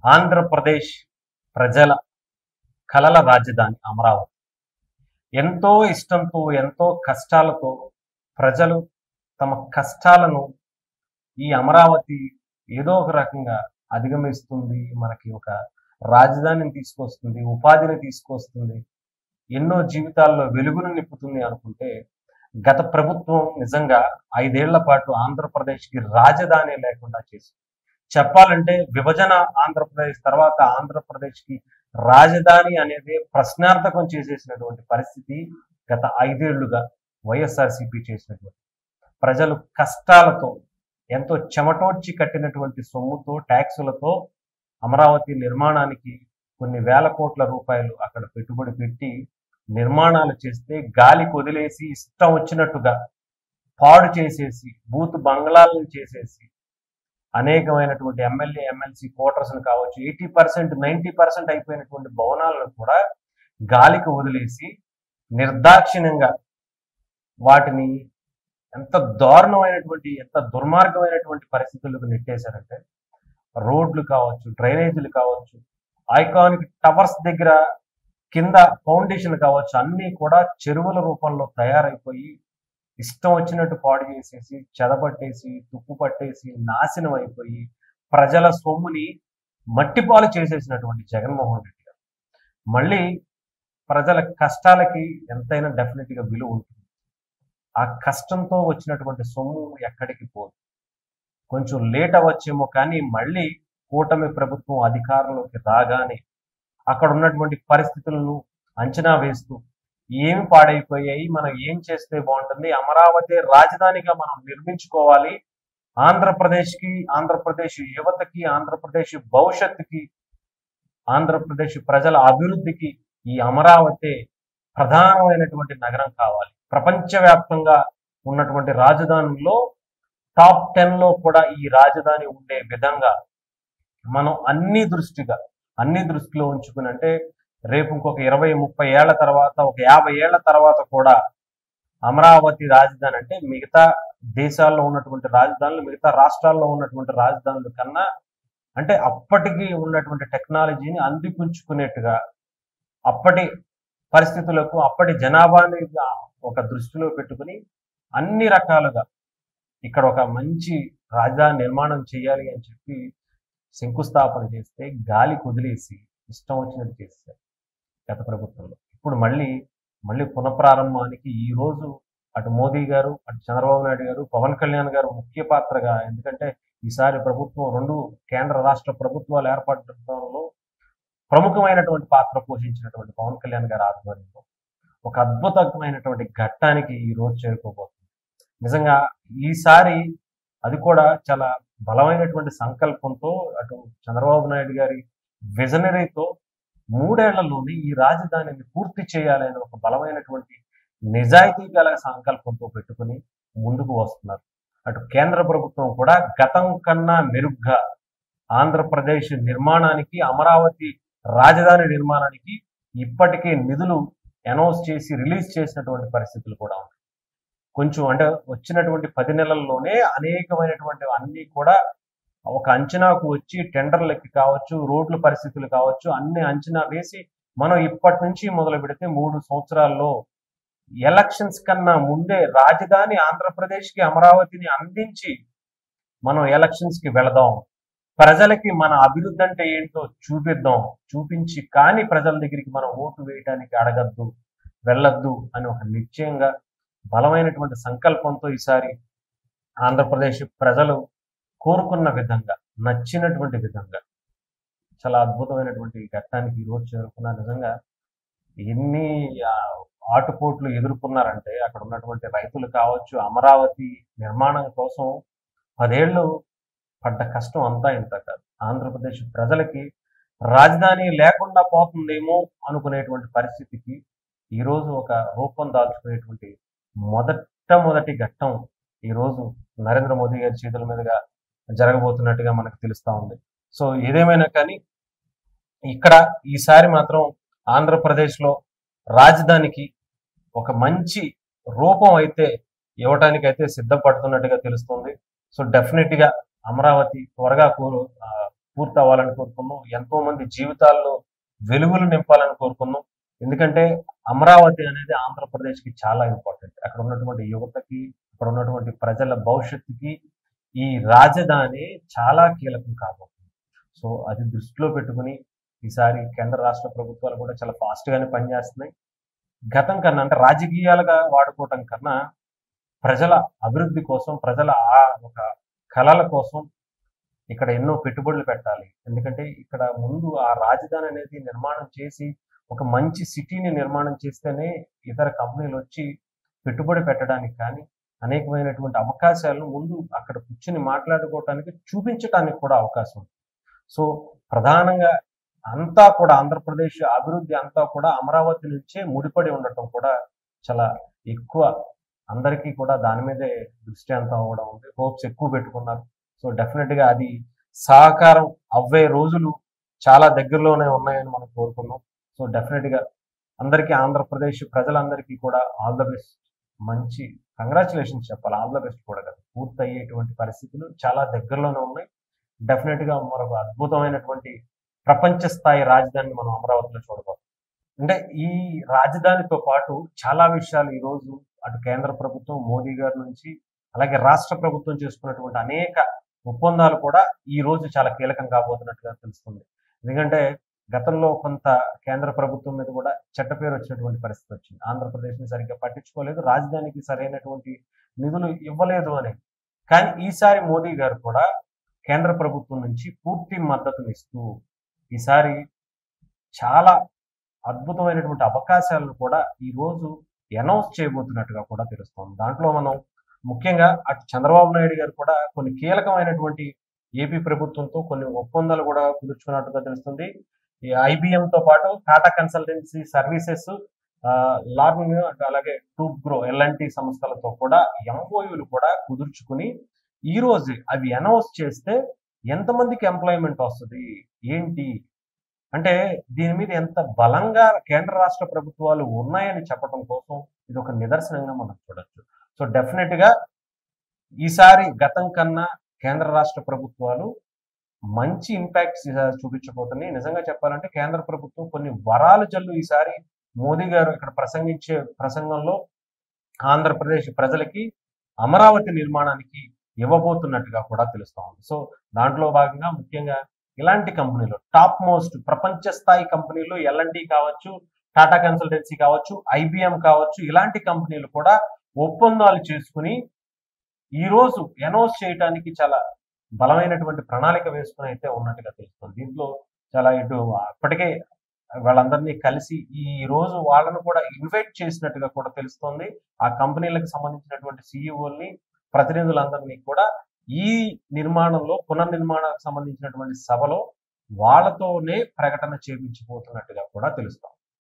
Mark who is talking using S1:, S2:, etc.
S1: ఆంధ్రప్రదేశ్ ప్రజల కలల రాజధాని అమరావతి. ఎంతో ఇష్టంతో, ఎంతో కష్టాలతో ప్రజలు తమ కష్టాలను ఈ అమరావతి ఏదో ఒక రకంగా అధిగమిస్తుంది. మనకి ఒక రాజధానిని తీసుకొస్తుంది, ఉపాధిని తీసుకొస్తుంది, ఎన్నో జీవితాల్లో వెలుగును నింపుతుంది అనుకుంటే, గత ప్రభుత్వం నిజంగా 5 ఏళ్ల పాటు ఆంధ్రప్రదేశ్‌కి రాజధాని లేకుండా చేసింది. చెప్పాలంటే విభజన ఆంధ్రప్రదేశ్ తర్వాత ఆంధ్రప్రదేశ్‌కి రాజధాని అనేది ప్రశ్నార్థకం చేసేసినటువంటి పరిస్థితి గత 5 ఏళ్లుగా వైఎస్ఆర్‌సీపీ చేసినటువంటి. ప్రజలు కష్టాలతో ఎంతో చెమటోడ్చి కట్టినటువంటి సొమ్ముతో, ట్యాక్సులతో అమరావతి నిర్మాణానికి కొన్ని వేల కోట్ల రూపాయలు అక్కడ పెట్టుబడి పెట్టి నిర్మాణాలు చేస్తే గాలికి వదిలేసి ఇష్టం వచ్చినట్టుగా పాడు చేసేసి, బూత్ బంగ్లాలను చేసేసి, అనేకమైనటువంటి ఎమ్మెల్యే, ఎమ్మెల్సీ క్వార్టర్స్‌ని కావచ్చు, 80%, 90% అయిపోయినటువంటి భవనాలను కూడా గాలికి వదిలేసి నిర్దాక్షిణ్యంగా వాటిని ఎంత దారుణమైనటువంటి, ఎంత దుర్మార్గమైనటువంటి పరిస్థితులకు నెట్టేశారంటే, రోడ్లు కావచ్చు, డ్రైనేజీలు కావచ్చు, ఐకానిక్ టవర్స్ దగ్గర కింద ఫౌండేషన్ కావచ్చు, అన్నీ కూడా చెరువుల రూపంలో తయారైపోయి ఇష్టం వచ్చినట్టు పాడు చేసేసి, చెదపట్టేసి, తుప్పు పట్టేసి, నాశనం అయిపోయి ప్రజల సొమ్ముని మట్టిపాలు చేసేసినటువంటి జగన్మోహన్ రెడ్డి గారు మళ్ళీ ప్రజల కష్టాలకి ఎంతైనా డెఫినెట్‌గా విలువ ఉంటుంది. ఆ కష్టంతో వచ్చినటువంటి సొమ్ము ఎక్కడికి పోదు. కొంచెం లేట్ అవ్వచ్చేమో కానీ మళ్ళీ కూటమి ప్రభుత్వం అధికారంలోకి రాగానే అక్కడ ఉన్నటువంటి పరిస్థితులను అంచనా వేస్తూ ఏమి పాడైపోయాయి, మనం ఏం చేస్తే బాగుంటుంది, అమరావతి రాజధానిగా మనం నిర్మించుకోవాలి, ఆంధ్రప్రదేశ్‌కి, ఆంధ్రప్రదేశ్ యువతకి, ఆంధ్రప్రదేశ్ భవిష్యత్తుకి, ఆంధ్రప్రదేశ్ ప్రజల అభివృద్ధికి ఈ అమరావతి ప్రధానమైనటువంటి నగరం కావాలి. ప్రపంచవ్యాప్తంగా ఉన్నటువంటి రాజధానుల్లో టాప్ 10లో కూడా ఈ రాజధాని ఉండే విధంగా మనం అన్ని దృష్టిలో ఉంచుకుని, అంటే రేపు ఇంకొక 20, 30 ఏళ్ల తర్వాత, ఒక 50 ఏళ్ల తర్వాత కూడా అమరావతి రాజధాని అంటే మిగతా దేశాల్లో ఉన్నటువంటి రాజధానులు, మిగతా రాష్ట్రాల్లో ఉన్నటువంటి రాజధానుల కన్నా అంటే అప్పటికి ఉన్నటువంటి టెక్నాలజీని అందిపుంచుకునేట్టుగా, అప్పటి పరిస్థితులకు, అప్పటి జనాభాని ఒక దృష్టిలో పెట్టుకుని అన్ని రకాలుగా ఇక్కడ ఒక మంచి రాజధాని నిర్మాణం చేయాలి అని చెప్పి శంకుస్థాపన చేస్తే గాలికి వదిలేసి ఇష్టం వచ్చినట్టు చేశారు గత ప్రభుత్వంలో. ఇప్పుడు మళ్ళీ పునఃప్రారంభానికి ఈ రోజు అటు మోదీ గారు, అటు చంద్రబాబు నాయుడు గారు, పవన్ కళ్యాణ్ గారు ముఖ్య పాత్రగా, ఎందుకంటే ఈసారి ప్రభుత్వం 2 కేంద్ర రాష్ట్ర ప్రభుత్వాలు ఏర్పడటంలో ప్రముఖమైనటువంటి పాత్ర పోషించినటువంటి పవన్ కళ్యాణ్ గారి ఆధ్వర్యంలో ఒక అద్భుతమైనటువంటి ఘట్టానికి ఈ రోజు చేరుకోబోతుంది. నిజంగా ఈసారి అది కూడా చాలా బలమైనటువంటి సంకల్పంతో, అటు చంద్రబాబు నాయుడు గారి విజనరీతో 3 ఏళ్లలోనే ఈ రాజధానిని పూర్తి చేయాలని ఒక బలమైనటువంటి నిజాయితీ గల సంకల్పంతో పెట్టుకుని ముందుకు వస్తున్నారు. అటు కేంద్ర ప్రభుత్వం కూడా గతం కన్నా మెరుగ్గా ఆంధ్రప్రదేశ్ నిర్మాణానికి, అమరావతి రాజధాని నిర్మాణానికి ఇప్పటికే నిధులు అనౌన్స్ చేసి రిలీజ్ చేసినటువంటి పరిస్థితులు కూడా ఉన్నాయి. కొంచెం అంటే వచ్చినటువంటి 10 నెలల్లోనే అనేకమైనటువంటి అన్ని కూడా ఒక అంచనాకు వచ్చి, టెండర్లకి కావచ్చు, రోడ్ల పరిస్థితులు కావచ్చు, అన్ని అంచనా వేసి మనం ఇప్పటి నుంచి మొదలు పెడితే 3 సంవత్సరాల్లో ఎలక్షన్స్ కన్నా ముందే రాజధాని ఆంధ్రప్రదేశ్‌కి అమరావతిని అందించి మనం ఎలక్షన్స్‌కి వెళదాం, ప్రజలకి మన అభివృద్ధి అంటే ఏంటో చూపిద్దాం, చూపించి కానీ ప్రజల దగ్గరికి మనం ఓటు వేయడానికి అడగద్దు, వెళ్ళొద్దు అని ఒక నిశ్చయంగా బలమైనటువంటి సంకల్పంతో ఈసారి ఆంధ్రప్రదేశ్ ప్రజలు కోరుకున్న విధంగా, నచ్చినటువంటి విధంగా చాలా అద్భుతమైనటువంటి ఘట్టానికి ఈరోజు చేరుకున్నారు. నిజంగా ఎన్ని ఆటుపోట్లు ఎదుర్కొన్నారంటే అక్కడ ఉన్నటువంటి రైతులు కావచ్చు, అమరావతి నిర్మాణం కోసం 10 ఏళ్ళు పడ్డ కష్టం అంతా ఇంత కాదు. ఆంధ్రప్రదేశ్ ప్రజలకి రాజధాని లేకుండా పోతుందేమో అనుకునేటువంటి పరిస్థితికి ఈరోజు ఒక రూపం దాల్చుకునేటువంటి మొదటి ఘట్టం ఈరోజు నరేంద్ర మోదీ గారి చేతుల మీదుగా జరగబోతున్నట్టుగా మనకు తెలుస్తా ఉంది. సో ఏదేమైనా కానీ ఇక్కడ ఈసారి మాత్రం ఆంధ్రప్రదేశ్లో రాజధానికి ఒక మంచి రూపం అయితే ఇవ్వటానికైతే సిద్ధపడుతున్నట్టుగా తెలుస్తుంది. సో డెఫినెట్‌గా అమరావతి త్వరగా పూర్తి అవ్వాలని కోరుకున్నాం. ఎంతో మంది జీవితాల్లో వెలుగులు నింపాలని కోరుకున్నాం. ఎందుకంటే అమరావతి అనేది ఆంధ్రప్రదేశ్కి చాలా ఇంపార్టెంట్. అక్కడ ఉన్నటువంటి యువతకి, అక్కడ ఉన్నటువంటి ప్రజల భవిష్యత్తుకి ఈ రాజధాని చాలా కీలకం కాబోతుంది. సో అది దృష్టిలో పెట్టుకుని ఈసారి కేంద్ర రాష్ట్ర ప్రభుత్వాలు కూడా చాలా ఫాస్ట్ గానే పనిచేస్తున్నాయి. గతం కన్నా అంటే రాజకీయాలుగా వాడుకోవటం కన్నా ప్రజల అభివృద్ధి కోసం, ప్రజల ఒక కళల కోసం ఇక్కడ ఎన్నో పెట్టుబడులు పెట్టాలి. ఎందుకంటే ఇక్కడ ముందు ఆ రాజధాని అనేది నిర్మాణం చేసి ఒక మంచి సిటీని నిర్మాణం చేస్తేనే ఇతర కంపెనీలు వచ్చి పెట్టుబడి పెట్టడానికి కానీ, అనేకమైనటువంటి అవకాశాలను ముందు అక్కడ కూర్చుని మాట్లాడుకోవటానికి, చూపించటానికి కూడా అవకాశం ఉంది. సో ప్రధానంగా అంతా కూడా ఆంధ్రప్రదేశ్ అభివృద్ధి అంతా కూడా అమరావతి నుంచే ముడిపడి ఉండటం కూడా చాలా ఎక్కువ. అందరికీ కూడా దాని మీదే దృష్టి అంతా కూడా ఉంది. హోప్స్ ఎక్కువ పెట్టుకున్నారు. సో డెఫినెట్ గా అది సహకారం అవ్వే రోజులు చాలా దగ్గరలోనే ఉన్నాయని మనం కోరుకున్నాం. సో డెఫినెట్ గా అందరికీ, ఆంధ్రప్రదేశ్ ప్రజలందరికీ కూడా ఆల్ ద బెస్ట్. మంచి కంగ్రాచులేషన్స్ చెప్పాలి. ఆల్ ద బెస్ట్ కూడా కదా. పూర్తి అయ్యేటువంటి పరిస్థితులు చాలా దగ్గరలోనే ఉన్నాయి. డెఫినెట్ గా మరొక అద్భుతమైనటువంటి ప్రపంచ స్థాయి రాజధానిని మనం అమరావతిలో చూడబోతున్నాం. అంటే ఈ రాజధానితో పాటు చాలా విషయాలు ఈ రోజు అటు కేంద్ర ప్రభుత్వం మోదీ గారి నుంచి, అలాగే రాష్ట్ర ప్రభుత్వం చేసుకున్నటువంటి అనేక ఒప్పందాలు కూడా ఈ రోజు చాలా కీలకం కాబోతున్నట్టుగా తెలుస్తుంది. ఎందుకంటే గతంలో కొంత కేంద్ర ప్రభుత్వం మీద కూడా చెడ్డ పేరు వచ్చినటువంటి పరిస్థితి వచ్చింది. ఆంధ్రప్రదేశ్ని సరిగ్గా పట్టించుకోలేదు, రాజధానికి సరైనటువంటి నిధులు ఇవ్వలేదు అని. కానీ ఈసారి మోదీ గారు కూడా కేంద్ర ప్రభుత్వం నుంచి పూర్తి మద్దతునిస్తూ ఈసారి చాలా అద్భుతమైనటువంటి అవకాశాలను కూడా ఈ రోజు అనౌన్స్ చేయబోతున్నట్టుగా కూడా తెలుస్తోంది. దాంట్లో మనం ముఖ్యంగా అటు చంద్రబాబు నాయుడు గారు కూడా కొన్ని కీలకమైనటువంటి ఏపీ ప్రభుత్వంతో కొన్ని ఒప్పందాలు కూడా కుదుర్చుకున్నట్టుగా తెలుస్తుంది. ఈ IBM తో పాటు టాటా కన్సల్టెన్సీ సర్వీసెస్, లార్నింగ్, అలాగే టూబ్ గ్రో L&T సంస్థలతో కూడా MOUలు కూడా కుదుర్చుకుని ఈ రోజు అవి అనౌన్స్ చేస్తే ఎంతమందికి ఎంప్లాయ్మెంట్ వస్తుంది ఏంటి అంటే దీని మీద ఎంత బలంగా కేంద్ర రాష్ట్ర ప్రభుత్వాలు ఉన్నాయని చెప్పడం కోసం ఇది ఒక నిదర్శనంగా మనం చూడొచ్చు. సో డెఫినెట్ గా ఈసారి గతం కన్నా కేంద్ర రాష్ట్ర ప్రభుత్వాలు మంచి ఇంపాక్ట్స్ చూపించబోతున్నాయి. నిజంగా చెప్పాలంటే కేంద్ర ప్రభుత్వం కొన్ని వరాలు జల్లు ఈసారి మోదీ గారు ఇక్కడ ప్రసంగించే ప్రసంగంలో ఆంధ్రప్రదేశ్ ప్రజలకి అమరావతి నిర్మాణానికి ఇవ్వబోతున్నట్టుగా కూడా తెలుస్తా ఉంది. సో దాంట్లో భాగంగా ముఖ్యంగా ఇలాంటి కంపెనీలు, టాప్ మోస్ట్ ప్రపంచ స్థాయి కంపెనీలు L&T కావచ్చు, టాటా కన్సల్టెన్సీ కావచ్చు, IBM కావచ్చు, ఇలాంటి కంపెనీలు కూడా ఒప్పందాలు చేసుకుని ఈ రోజు అనౌన్స్ చేయడానికి చాలా బలమైనటువంటి ప్రణాళిక వేసుకుని అయితే ఉన్నట్టుగా తెలుస్తుంది. దీంట్లో చాలా ఇటు అప్పటికే వాళ్ళందరినీ కలిసి ఈ రోజు వాళ్ళను కూడా ఇన్వైట్ చేసినట్టుగా కూడా తెలుస్తోంది. ఆ కంపెనీలకు సంబంధించినటువంటి CEOల్ని, ప్రతినిధులందరినీ కూడా ఈ నిర్మాణంలో, పునర్నిర్మాణానికి సంబంధించినటువంటి సభలో వాళ్ళతోనే ప్రకటన చేపించిపోతున్నట్టుగా కూడా తెలుస్తోంది.